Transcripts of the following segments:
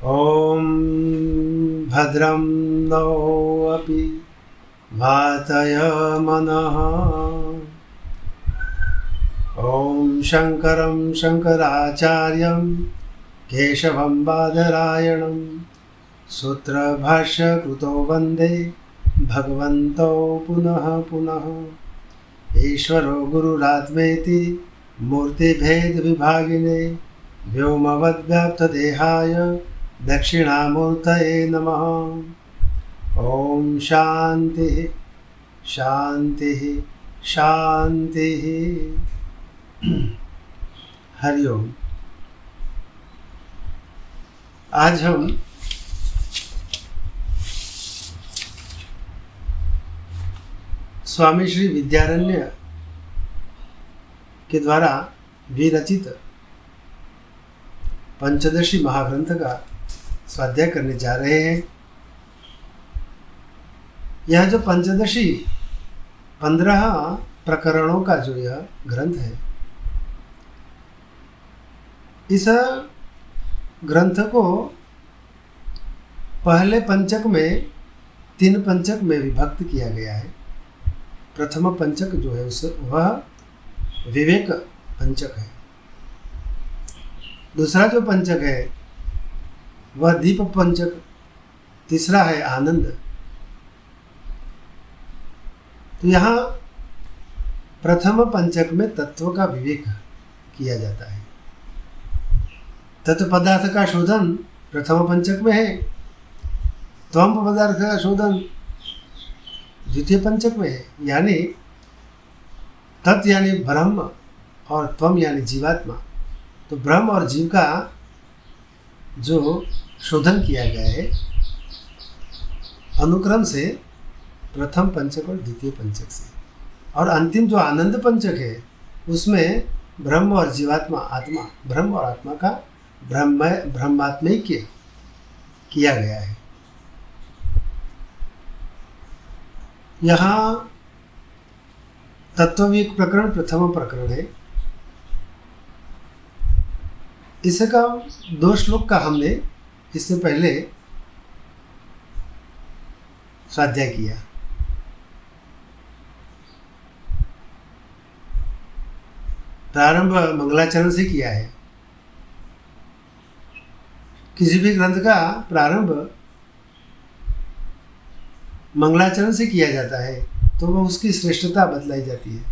ॐ भद्रं नो अपि वातय मनः। ॐ शङ्करं शङ्कराचार्यं केशवं बादरायणं सूत्रभाष्यकृतो वन्दे भगवन्तौ पुनः पुनः। ईश्वरो गुरुरात्मेति मूर्तिभेदविभागिने व्योमवद्व्याप्तदेहाय दक्षिणामूर्तये नमः। ॐ शान्तिः शान्तिः शान्तिः। हरिओम। आज हम स्वामी श्री विद्यारण्य के द्वारा विरचित पंचदशी महाग्रंथ का स्वाध्याय करने जा रहे हैं। यह जो पंचदशी 15 प्रकरणों का जो यह ग्रंथ है, इस ग्रंथ को पहले पंचक में 3 पंचक में विभक्त किया गया है। प्रथम पंचक जो है उस वह विवेक पंचक है। दूसरा जो पंचक है वह दीप पंचक, तीसरा है आनंद। तो यहाँ प्रथम पंचक में तत्व का विवेक किया जाता है। तत्व पदार्थ का शोधन प्रथम पंचक में है, त्वम पदार्थ का शोधन द्वितीय पंचक में है। यानी तत् यानी ब्रह्म और त्वम यानी जीवात्मा। तो ब्रह्म और जीव का जो शोधन किया गया है अनुक्रम से प्रथम पंचक और द्वितीय पंचक से, और अंतिम जो आनंद पंचक है उसमें ब्रह्म और जीवात्मा आत्मा, ब्रह्म और आत्मा का ब्रह्मात्मैक्य किया गया है। यहाँ तत्वविवेक प्रकरण प्रथम प्रकरण है। इसका 2 श्लोक का हमने इससे पहले स्वाध्याय किया। प्रारंभ मंगलाचरण से किया है। किसी भी ग्रंथ का प्रारंभ मंगलाचरण से किया जाता है तो वह उसकी श्रेष्ठता बतलाई जाती है।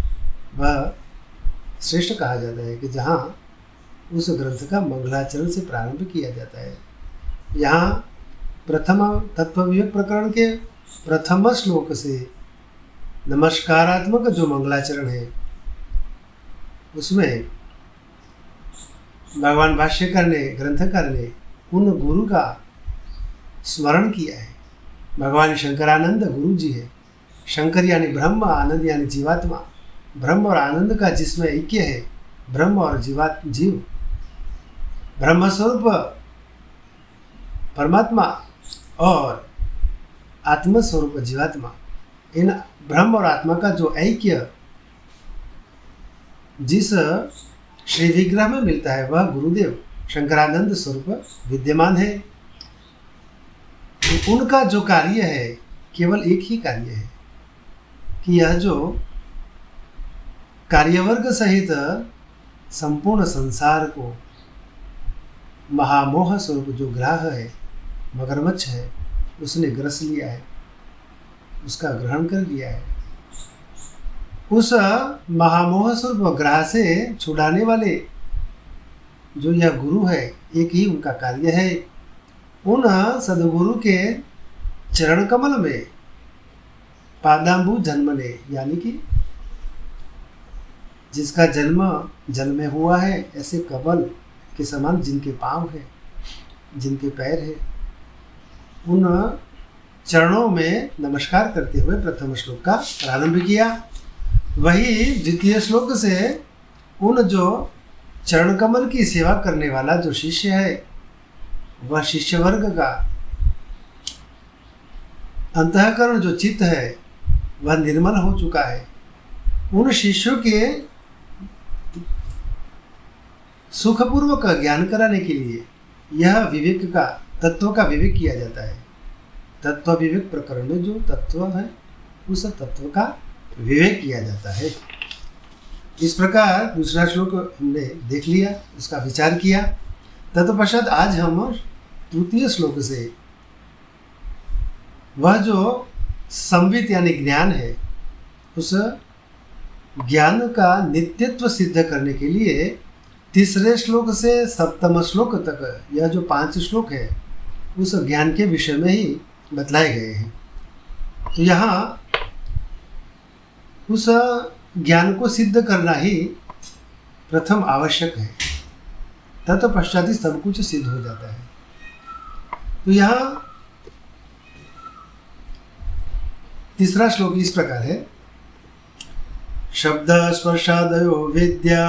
वह श्रेष्ठ कहा जाता है कि जहाँ उस ग्रंथ का मंगलाचरण से प्रारंभ किया जाता है। यहाँ प्रथम तत्व विवेक प्रकरण के प्रथम श्लोक से नमस्कारात्मक जो मंगलाचरण है उसमें भगवान भाष्यकार ने, ग्रंथकार ने उन गुरु का स्मरण किया है। भगवान शंकरानंद गुरु जी है। शंकर यानी ब्रह्म, आनंद यानी जीवात्मा। ब्रह्म और आनंद का जिसमें ऐक्य है, ब्रह्म और जीव, ब्रह्म स्वरूप परमात्मा और आत्म स्वरूप जीवात्मा, इन ब्रह्म और आत्मा का जो ऐक्य जिस श्री विग्रह में मिलता है वह गुरुदेव शंकरानंद स्वरूप विद्यमान है। तो उनका जो कार्य है केवल एक ही कार्य है कि यह जो कार्यवर्ग सहित संपूर्ण संसार को महामोह स्वरूप जो ग्राह है, मगरमच्छ है, उसने ग्रस लिया है, उसका ग्रहण कर लिया है। उस महामोह स्वरूप ग्राह से छुड़ाने वाले जो यह गुरु है, एक ही उनका कार्य है। उन सदगुरु के चरण कमल में पादाम्बु जन्मने, यानी कि जिसका जन्म जल में हुआ है, ऐसे कमल के समान जिनके पांव है, जिनके पैर है, उन चरणों में नमस्कार करते हुए प्रथम श्लोक का प्रारंभ किया। वही द्वितीय श्लोक से उन जो चरण कमल की सेवा करने वाला जो शिष्य है, वह शिष्य वर्ग का अंतःकरण जो चित्त है वह निर्मल हो चुका है। उन शिष्यों के सुखपूर्वक ज्ञान कराने के लिए यह विवेक का तत्व का विवेक किया जाता है। तत्व विवेक प्रकरण में जो तत्व है उस तत्व का विवेक किया जाता है। इस प्रकार दूसरा श्लोक हमने देख लिया, उसका विचार किया। तत्पश्चात आज हम तृतीय श्लोक से वह जो संवित यानी ज्ञान है, उस ज्ञान का नित्यत्व सिद्ध करने के लिए तीसरे श्लोक से सप्तम श्लोक तक यह जो 5 श्लोक है उस ज्ञान के विषय में ही बतलाए गए हैं। तो यहाँ उस ज्ञान को सिद्ध करना ही प्रथम आवश्यक है, तत्पश्चात ही सब कुछ सिद्ध हो जाता है। तो यहाँ तीसरा श्लोक इस प्रकार है, शब्द स्पर्शादयो विद्या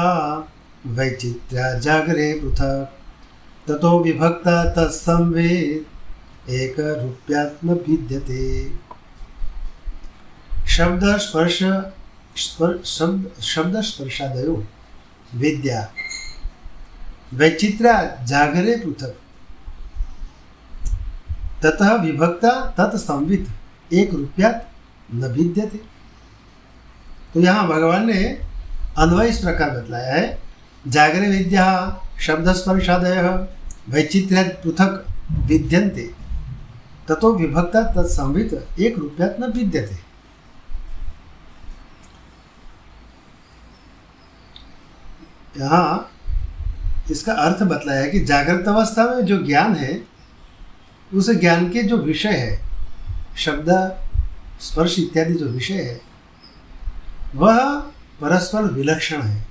वैचित्र्या जागरे पृथक् ततो विभक्ता तत्संवेद एक रूप्यात्म विद्यते। शब्द स्पर्शादयो विद्या वैचित्र्या जागरे पृथक् ततः विभक्ता तत्संवित एक रूप्यात् न भिद्यते। तो यहाँ भगवान ने अन्वय इस प्रकार बतलाया है, जागरे विद्या शब्द स्पर्शादय वैचित्र्य पृथक विद्यन्ते ततो विभक्ता तत्संवित एक रूप्यात् न भिद्यते। यहाँ इसका अर्थ बतलाया है कि जागृत अवस्था में जो ज्ञान है उस ज्ञान के जो विषय है, शब्द स्पर्श इत्यादि जो विषय है, वह परस्पर विलक्षण है।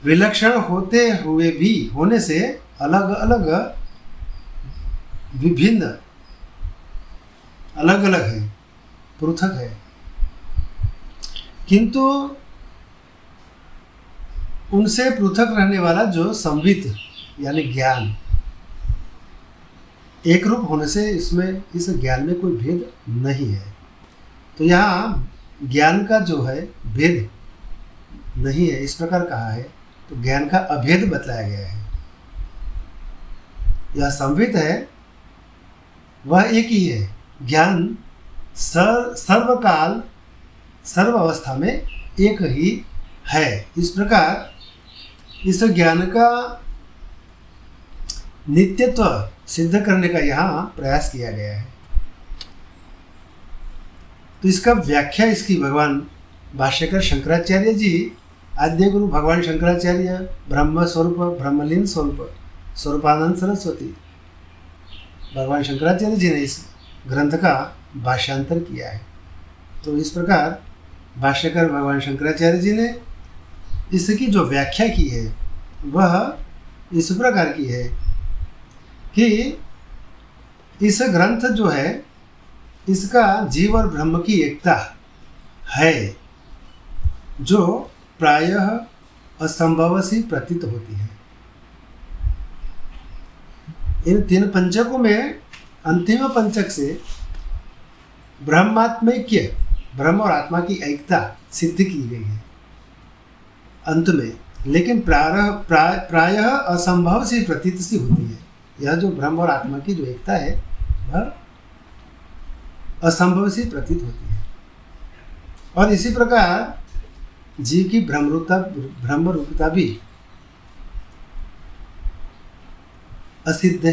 विलक्षण होते हुए भी होने से अलग अलग विभिन्न अलग अलग है, पृथक है, किंतु उनसे पृथक रहने वाला जो संवित यानी ज्ञान एक रूप होने से इसमें इस ज्ञान में कोई भेद नहीं है। तो यहाँ ज्ञान का जो है भेद नहीं है इस प्रकार कहा है, तो ज्ञान का अभेद बतलाया गया है। यह संवित है वह एक ही है, ज्ञान सर्वकाल सर्व अवस्था में एक ही है। इस प्रकार इस ज्ञान का नित्यत्व सिद्ध करने का यहाँ प्रयास किया गया है। तो इसका व्याख्या इसकी भगवान भाष्यकर शंकराचार्य जी, आद्य गुरु भगवान शंकराचार्य, ब्रह्म स्वरूप ब्रह्मलीन स्वरूप स्वरूपानंद सरस्वती, भगवान शंकराचार्य जी ने इस ग्रंथ का भाष्यांतर किया है। तो इस प्रकार भाष्यकर भगवान शंकराचार्य जी ने इसकी जो व्याख्या की है वह इस प्रकार की है कि इस ग्रंथ जो है इसका जीव और ब्रह्म की एकता है जो प्रायः असंभव सी प्रतीत होती है। इन 3 पंचकों में अंतिम पंचक से ब्रह्मात्मैक्य, ब्रह्म और आत्मा की एकता सिद्ध की गई है अंत में, लेकिन प्रायः असंभव सी प्रतीत सी होती है। यह जो ब्रह्म और आत्मा की जो एकता है वह असंभव सी प्रतीत होती है। और इसी प्रकार जीव की ब्रह्म रूपता भी असिद्ध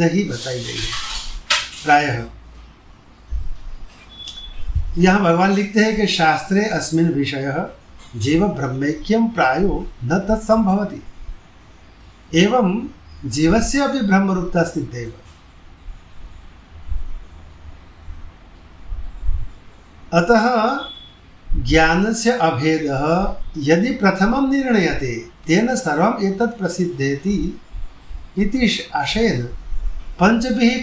ही बताई गई है प्रायः। यहाँ भगवान लिखते हैं कि शास्त्रे अस्मिन् विषयः जीव ब्रह्मैक्यं प्रायो न तत्संभवति एवं जीवस्य अपि ब्रह्मरूपता सिद्धेव। अतः ज्ञानस्य अभेदः यदि प्रथमं निर्णयते तेन सर्वम् एतत् प्रसिद्धेति इति आशयेन पंचभिः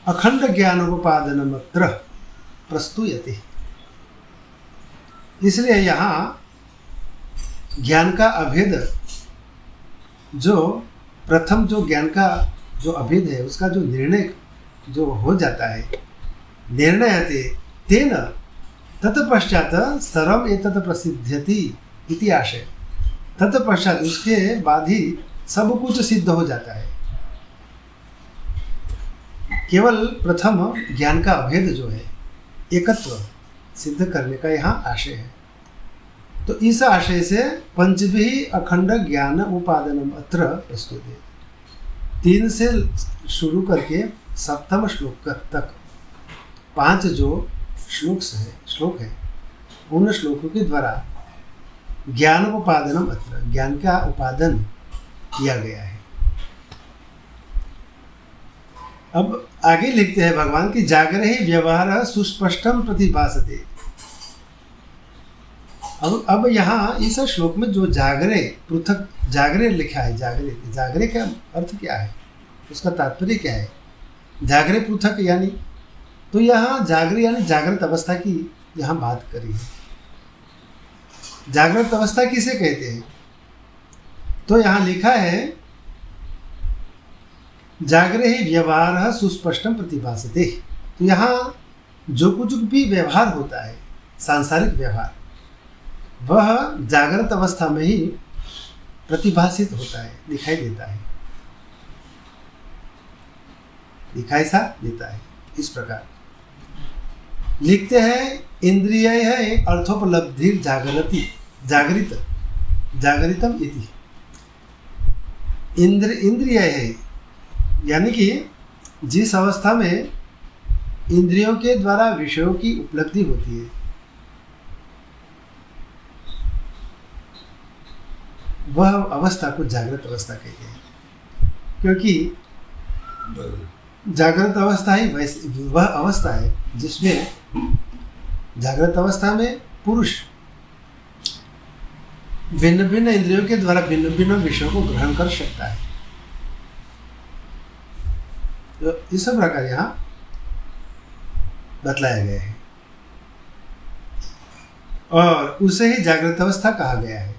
अखंड ज्ञानोपादानमत्र प्रस्तूयते। इसलिए यहाँ ज्ञान का अभेद जो प्रथम जो ज्ञान का जो अभेद है उसका जो निर्णय जो हो जाता है, निर्णयते तेन तत्पश्चात सर्वम एतत् प्रसिद्ध्यति इति आशय। तत्पश्चात उसके बाद ही सब कुछ सिद्ध हो जाता है। केवल प्रथम ज्ञान का अभेद जो है, एकत्व सिद्ध करने का यहाँ आशय है। तो इस आशय से पंचभी अखंड ज्ञान उपादानम अत्र प्रस्तुत है। 3 से शुरू करके 7वें श्लोक तक 5 जो श्लोक है, उन श्लोकों के द्वारा ज्ञान उपादानम अत्र, ज्ञान का उपादन किया गया है। अब आगे लिखते हैं भगवान की जागरे ही व्यवहार सुस्पष्टम प्रतिभासते। अब यहाँ इस श्लोक में जो जागरे, पृथक जागरे लिखा है, जागरे का अर्थ क्या है, उसका तात्पर्य क्या है? जागरे पृथक यानी, तो यहाँ जागरे यानी जागृत अवस्था की यहाँ बात करी है। जागृत अवस्था किसे कहते हैं? तो यहाँ लिखा है जागरे ही व्यवहार सुस्पष्टम प्रतिभासते। तो यहाँ जो कुछ भी व्यवहार होता है, सांसारिक व्यवहार, वह जागृत अवस्था में ही प्रतिभासित होता है, दिखाई देता है, दिखाई सा देता है। इस प्रकार लिखते हैं, इंद्रिय है अर्थोपलब्धि जागृतम इति। इंद्रिय है यानी कि जिस अवस्था में इंद्रियों के द्वारा विषयों की उपलब्धि होती है, वह अवस्था को जागृत अवस्था कहते हैं। क्योंकि जागृत अवस्था ही वह अवस्था है जिसमें जागृत अवस्था में पुरुष भिन्न भिन्न इंद्रियों के द्वारा भिन्न भिन्न विषयों को ग्रहण कर सकता है। तो इस प्रकार यहाँ बतलाया गया है और उसे ही जागृत अवस्था कहा गया है।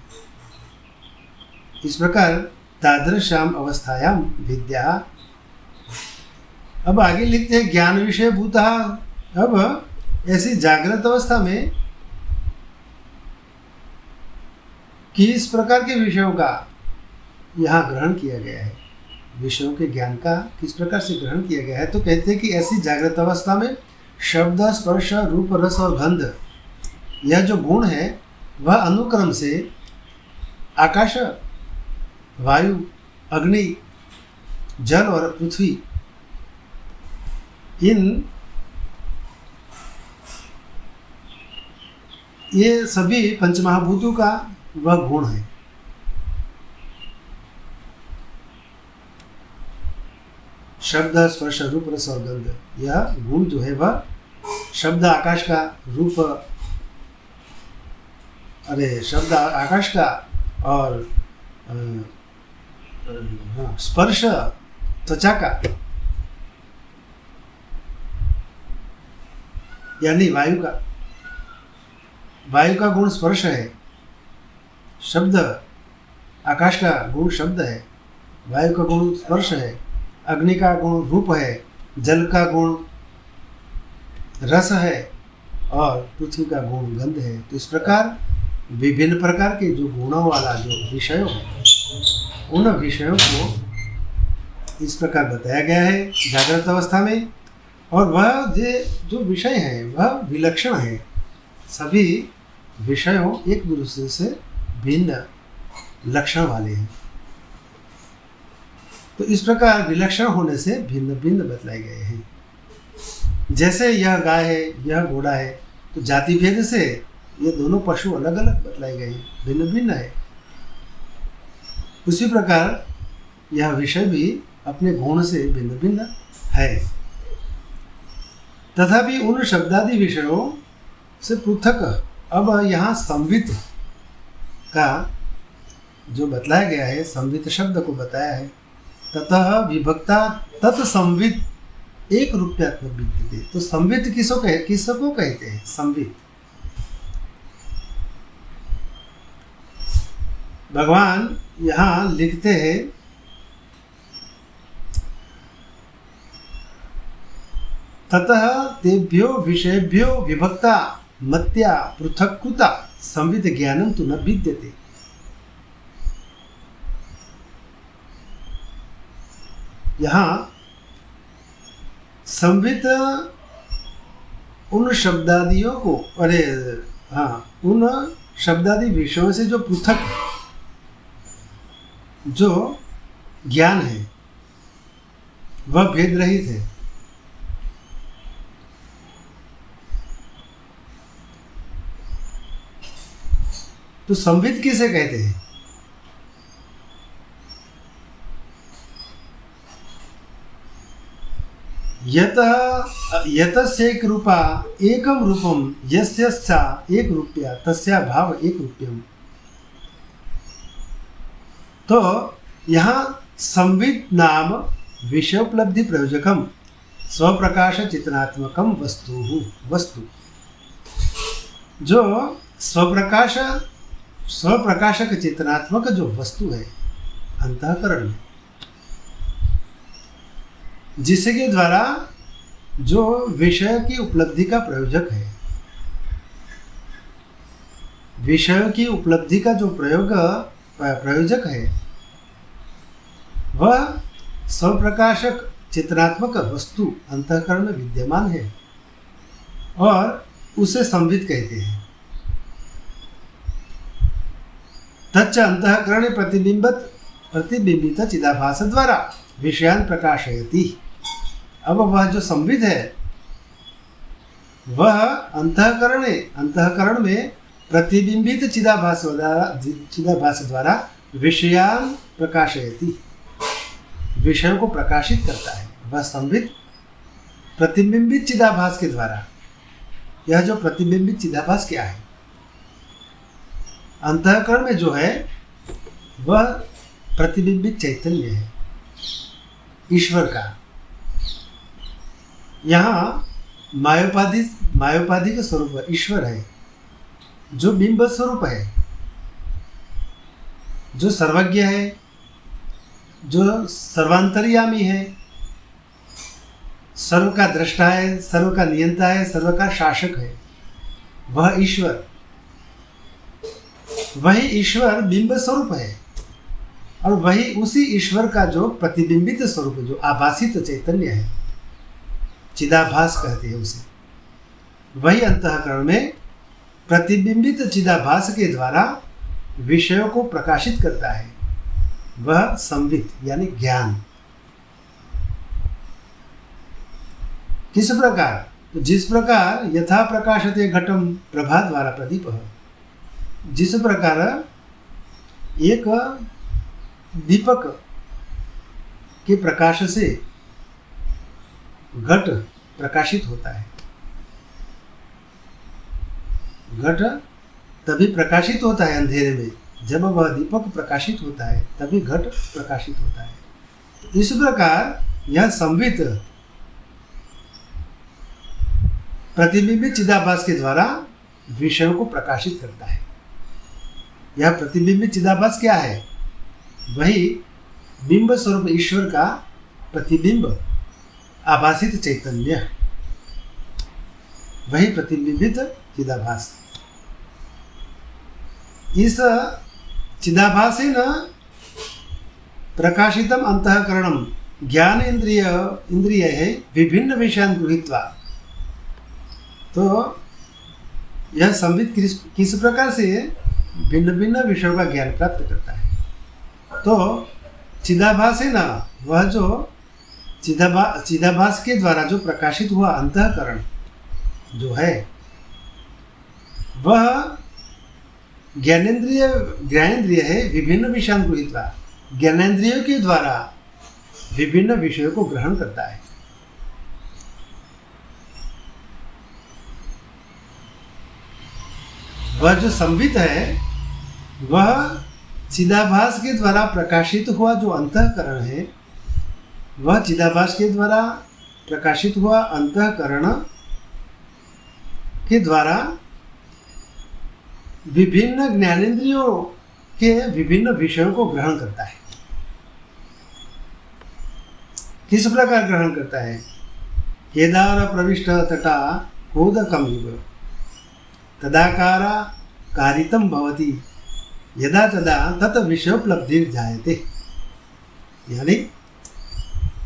इस प्रकार तादृशाम अवस्थायाम विद्या। अब आगे लिखते हैं ज्ञान विषय भूतः। अब ऐसी जागृत अवस्था में किस प्रकार के विषयों का यहाँ ग्रहण किया गया है, विषयों के ज्ञान का किस प्रकार से ग्रहण किया गया है, तो कहते हैं कि ऐसी जागृत अवस्था में शब्द, स्पर्श, रूप, रस और गंध, यह जो गुण है वह अनुक्रम से आकाश, वायु, अग्नि, जल और पृथ्वी, ये सभी पंचमहाभूतों का वह गुण है। शब्द, स्पर्श, रूप, रस और गंध, यह गुण जो है वह शब्द आकाश का, रूप शब्द आकाश का और स्पर्श त्वचा का यानी वायु का गुण स्पर्श है, शब्द आकाश का गुण शब्द है, वायु का गुण स्पर्श है, अग्नि का गुण रूप है, जल का गुण रस है और पृथ्वी का गुण गंध है। तो इस प्रकार विभिन्न प्रकार के जो गुणों वाला जो विषयों है, उन विषयों को इस प्रकार बताया गया है जागृत अवस्था में। और वह जो विषय है वह विलक्षण है, सभी विषयों एक दूसरे से भिन्न लक्षण वाले हैं। तो इस प्रकार विलक्षण होने से भिन्न भिन्न बतलाए गए हैं। जैसे यह गाय है, यह घोड़ा है, तो जाति भेद से ये दोनों पशु अलग अलग बतलाए गए हैं, भिन्न भिन्न है। उसी प्रकार यह विषय भी अपने गुण से भिन्न भिन्न है, तथापि उन शब्दादि विषयों से पृथक। अब यहाँ संवित का जो बतलाया गया है, संवित शब्द को बताया है, ततः विभक्ता तत्संवित एक रूप्यात्मक विद्यते। तो संवित किसको कहते हैं? संवित भगवान यहाँ लिखते हैं, ततः तेभ्यो विषयभ्यो विभक्ता मत्या पृथक्कृता संवित ज्ञानम तु न विद्यते। यहाँ संवित उन शब्दादियों को, उन शब्दादि विषयों से जो पृथक जो ज्ञान है वह भेद रहित है। तो संवित किसे कहते हैं? यतस्यैक रूपा एकम रूपम यस्यस्या एक रूपया तस्या भाव एक रूप्यम। तो यहाँ संवित नाम विषयोपलब्धि प्रयोजकम स्वप्रकाश चित्रात्मकम वस्तु, जो स्वप्रकाशक चेतनात्मक जो वस्तु है अंतःकरण में, जिसके द्वारा जो विषय की उपलब्धि का प्रयोजक है, विषय की उपलब्धि का जो प्रयोजक है, वह स्वप्रकाशक चेतनात्मक वस्तु अंतःकरण में विद्यमान है और उसे संवित कहते हैं। तच्च अंतःकरणे प्रतिबिंबित चिदाभास द्वारा विषयान प्रकाशयति। अब वह जो संवित है वह अंतःकरण में प्रतिबिंबित चिदाभास द्वारा विषयान प्रकाशयति, विषयों को प्रकाशित करता है। वह संवित प्रतिबिंबित चिदाभास के द्वारा, यह जो प्रतिबिंबित चिदाभास क्या है? अंतःकरण में जो है वह प्रतिबिंबित चैतन्य है ईश्वर का। यहाँ मायोपाधिक स्वरूप ईश्वर है, जो बिंब स्वरूप है, जो सर्वज्ञ है, जो सर्वांतर्यामी है, सर्व का दृष्टा है, सर्व का नियंता है, सर्व का शासक है, वह ईश्वर। वही ईश्वर बिंब स्वरूप है और वही उसी ईश्वर का जो प्रतिबिंबित स्वरूप है, जो आभासित चैतन्य है, चिदाभास कहते हैं उसे, वही अंतःकरण में प्रतिबिंबित चिदाभास के द्वारा विषयों को प्रकाशित करता है। वह संवित यानी ज्ञान। किस प्रकार? तो जिस प्रकार यथा प्रकाशते घटम प्रभा द्वारा प्रदीप, जिस प्रकार एक दीपक के प्रकाश से घट प्रकाशित होता है। घट तभी प्रकाशित होता है अंधेरे में, जब वह दीपक प्रकाशित होता है तभी घट प्रकाशित होता है। इस प्रकार यह संवित प्रतिबिंबित चिदाभास के द्वारा विषयों को प्रकाशित करता है। यह प्रतिबिंबित चिदाभास क्या है? वही बिंब स्वरूप ईश्वर का प्रतिबिंब, आभासित चैतन्य, वही प्रतिबिंबित चिदाभास। इस चिदाभासेन प्रकाशितम अंतःकरणम ज्ञान इंद्रिय है विभिन्न विषयान् गृहीत्वा। तो यह संवित किस प्रकार से भिन्न भिन्न विषयों का ज्ञान प्राप्त करता है। तो चिदाभास है ना, वह जो चिदाभास के द्वारा जो प्रकाशित हुआ अंतःकरण जो है, वह ज्ञानेन्द्रिय है विभिन्न विषयान् गृहीत्वा, ज्ञानेन्द्रियों के द्वारा विभिन्न विषयों को ग्रहण करता है। वह जो संवित है वह चिदाभास के द्वारा प्रकाशित हुआ जो अंतःकरण है, वह चिदाभास के द्वारा प्रकाशित हुआ अंतःकरण के द्वारा विभिन्न ज्ञानेन्द्रियों के विभिन्न विषयों को ग्रहण करता है। किस प्रकार ग्रहण करता है? केदार प्रविष्ट तटा कोदकमिव तदाकार कारितम भवति यदा तदा तत विषयोपलब्धिर्जायते। यानी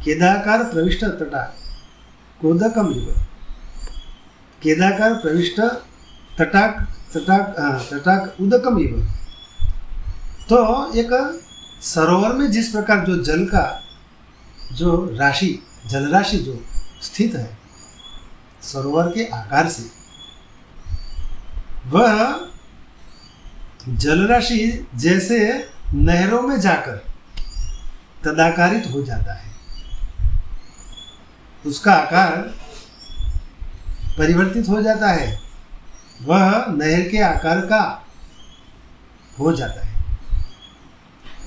केदाकार प्रविष्ट तटाक कोदकम इव, केदाकार प्रविष्ट तटाक उदकम इव। तो एक सरोवर में जिस प्रकार जो जल का जो राशि, जल राशि जो स्थित है सरोवर के आकार से, वह जल राशि जैसे नहरों में जाकर तदाकारित हो जाता है, उसका आकार परिवर्तित हो जाता है, वह नहर के आकार का हो जाता है।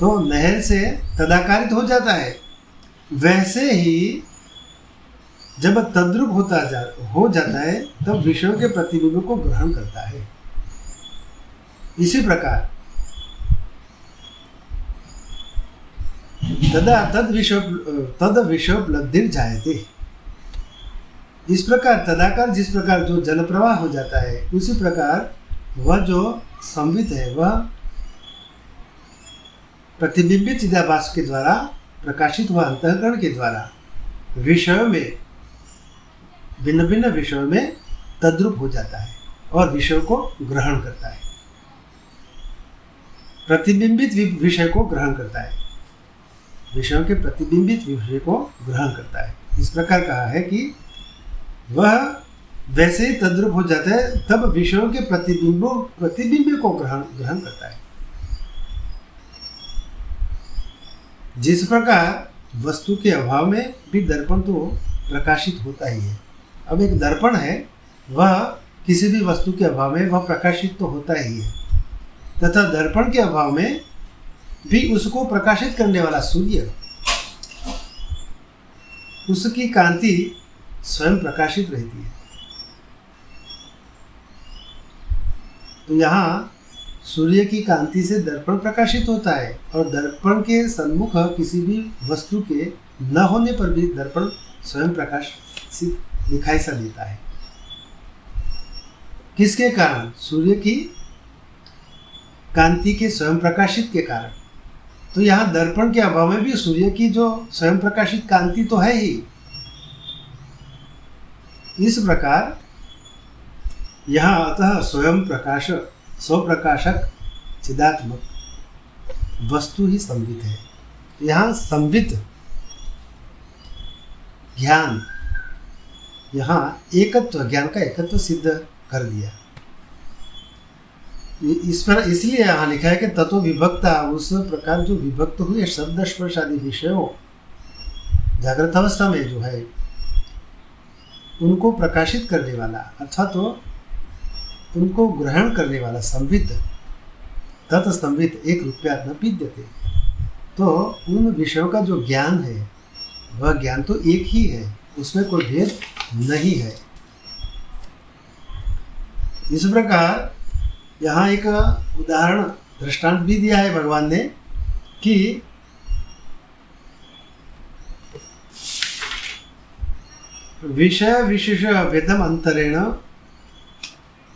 तो नहर से तदाकारित हो जाता है। वैसे ही जब तद्रुप हो जाता है तब विषयों के प्रतिबिंब को ग्रहण करता है। इसी प्रकार तदा तद विषयोपलब्धि जायते, इस प्रकार तदाकार जिस प्रकार जो जल प्रवाह हो जाता है, उसी प्रकार वह जो संवित है वह प्रतिबिंबित चिदाभास के द्वारा प्रकाशित हुआ अंतःकरण के द्वारा विषयों में, भिन्न भिन्न विषयों में तद्रुप हो जाता है और विषयों को ग्रहण करता है, प्रतिबिंबित विषय को ग्रहण करता है, विषयों के प्रतिबिंबित विषय को ग्रहण करता है। इस प्रकार कहा है कि वह वैसे ही तद्रुप हो जाता है तब विषयों के प्रतिबिंब को ग्रहण करता है। जिस प्रकार वस्तु के अभाव में भी दर्पण तो प्रकाशित होता ही है। अब एक दर्पण है, वह किसी भी वस्तु के अभाव में वह प्रकाशित तो होता ही है, तथा दर्पण के अभाव में भी उसको प्रकाशित करने वाला सूर्य, उसकी कांति स्वयं प्रकाशित रहती है। तो यहाँ सूर्य की कांति से दर्पण प्रकाशित होता है और दर्पण के सन्मुख किसी भी वस्तु के न होने पर भी दर्पण स्वयं प्रकाशित दिखाई सा देता है। किसके कारण? सूर्य की कांति के स्वयं प्रकाशित के कारण। तो यहाँ दर्पण के अभाव में भी सूर्य की जो स्वयं प्रकाशित कांति तो है ही। इस प्रकार यहाँ अतः स्वयं प्रकाश स्वप्रकाशक चिदात्मक वस्तु ही संवित है। यहाँ संवित ज्ञान, यहाँ एकत्व, ज्ञान का एकत्व सिद्ध कर दिया। इस पर इसलिए यहाँ लिखा है कि तत्व विभक्ता, उस प्रकार जो विभक्त हुए शब्द स्पर्श आदि विषयों जागृत अवस्था में जो है उनको प्रकाशित करने वाला अथवा तो उनको ग्रहण करने वाला संवित, तत्संवित एक रूपया न विद्यते। तो उन विषयों का जो ज्ञान है वह ज्ञान तो एक ही है, उसमें कोई भेद नहीं है। इस प्रकार यहाँ एक उदाहरण दृष्टांत भी दिया है भगवान ने कि विषय विशेष भेदम अंतरेण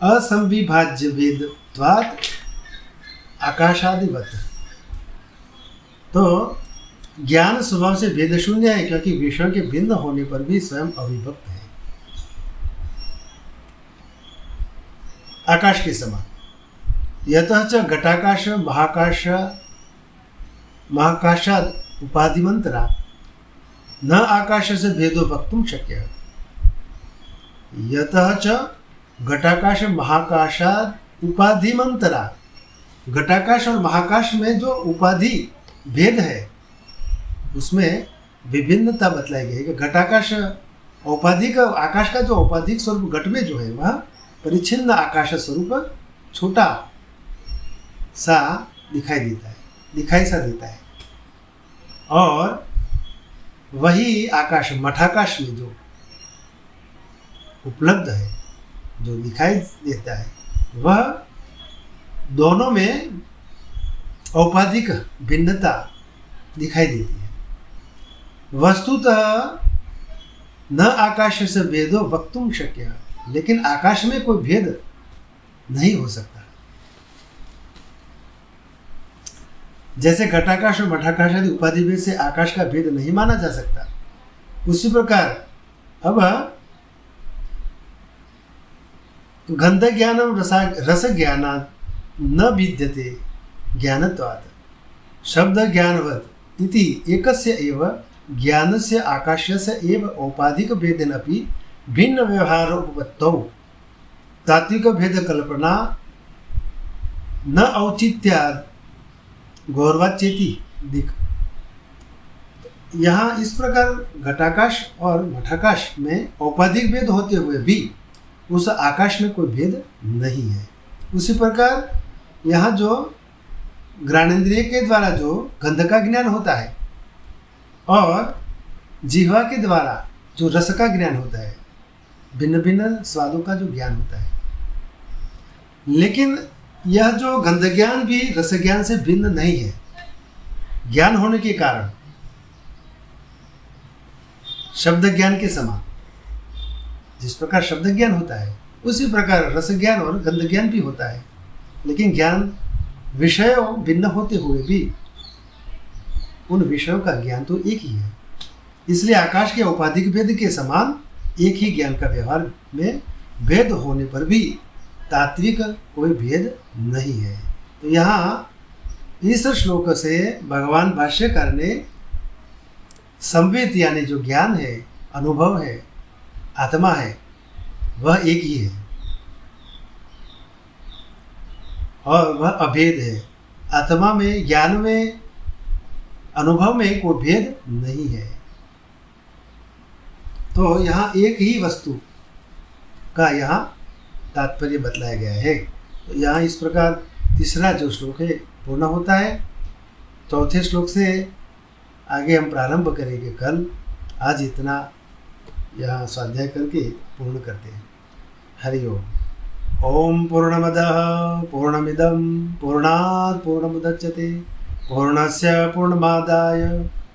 असंविभाज्य भेदत्वात् आकाशादिवत। तो ज्ञान स्वभाव से भेद शून्य है, क्योंकि विषयों के भिन्न होने पर भी स्वयं अविभक्त है, आकाश के समान। यतः च घटाकाश महाकाशाद उपाधिमंतरा न आकाश से भेदो वक्तुम शक्य। यतः च घटाकाश महाकाशाद उपाधिमंतरा, घटाकाश और महाकाश में जो उपाधि भेद है उसमें विभिन्नता बतलाई गई है कि घटाकाश औपाधिक, आकाश का जो औपाधिक स्वरूप घट में जो है वह परिच्छिन्न आकाश स्वरूप छोटा सा दिखाई देता है, दिखाई सा देता है। और वही आकाश मठाकाश में जो उपलब्ध है, जो दिखाई देता है, वह दोनों में औपाधिक भिन्नता दिखाई देती है। वस्तुतः न आकाश से भेदो वक्तुम शक्य, लेकिन आकाश में कोई भेद नहीं हो सकता। जैसे घटाकाश और मठाकाश आदि उपाधि भेद से आकाश का भेद नहीं माना जा सकता, उसी प्रकार अब गंध ज्ञानम रस ज्ञानात् न विद्यते ज्ञानत्वात् शब्द ज्ञानवत् इति एकस्य एव ज्ञानस्य आकाशस्य एव औपाधिक भेदेनपि भिन्न व्यवहार उपपत्तौ तात्विक भेद कल्पना न औचित्यात् गौरवाच्येति दिक्। यहाँ इस प्रकार घटाकाश और मठाकाश में औपाधिक भेद होते हुए भी उस आकाश में कोई भेद नहीं है। उसी प्रकार यहाँ जो घ्राणेन्द्रिय के द्वारा जो गंध का ज्ञान होता है और जिह्वा के द्वारा जो रस का ज्ञान होता है, भिन्न भिन्न स्वादों का जो ज्ञान होता है, लेकिन यह जो गंध ज्ञान भी रस ज्ञान से भिन्न नहीं है। ज्ञान होने के कारण शब्द ज्ञान के समान जिस प्रकार शब्द ज्ञान होता है उसी प्रकार रस ज्ञान और गंध ज्ञान भी होता है, लेकिन ज्ञान विषय भिन्न होते हुए भी उन विषयों का ज्ञान तो एक ही है। इसलिए आकाश के औपाधिक भेद के समान एक ही ज्ञान का व्यवहार में भेद होने पर भी तात्विक कोई भेद नहीं है। तो यहाँ इस श्लोक से भगवान भाष्यकार ने संवेद यानी जो ज्ञान है, अनुभव है, आत्मा है, वह एक ही है और वह अभेद है। आत्मा में, ज्ञान में, अनुभव में कोई भेद नहीं है। तो यहाँ एक ही वस्तु का यहाँ तात्पर्य बतलाया गया है। तो यहाँ इस प्रकार तीसरा जो श्लोक है पूर्ण होता है। चौथे श्लोक से आगे हम प्रारंभ करेंगे कल। आज इतना यहाँ स्वाध्याय करके पूर्ण करते हैं। हरि ओम। ओम पूर्णमदः पूर्णमिदं पूर्णात् पूर्णमुदच्यते पूर्णस्य पूर्णमादाय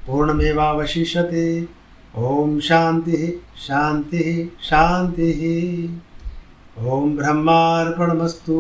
पूर्णमेवावशिष्यते। ओम शांति शांति शांति। ओम ब्रह्मार्पणमस्तु।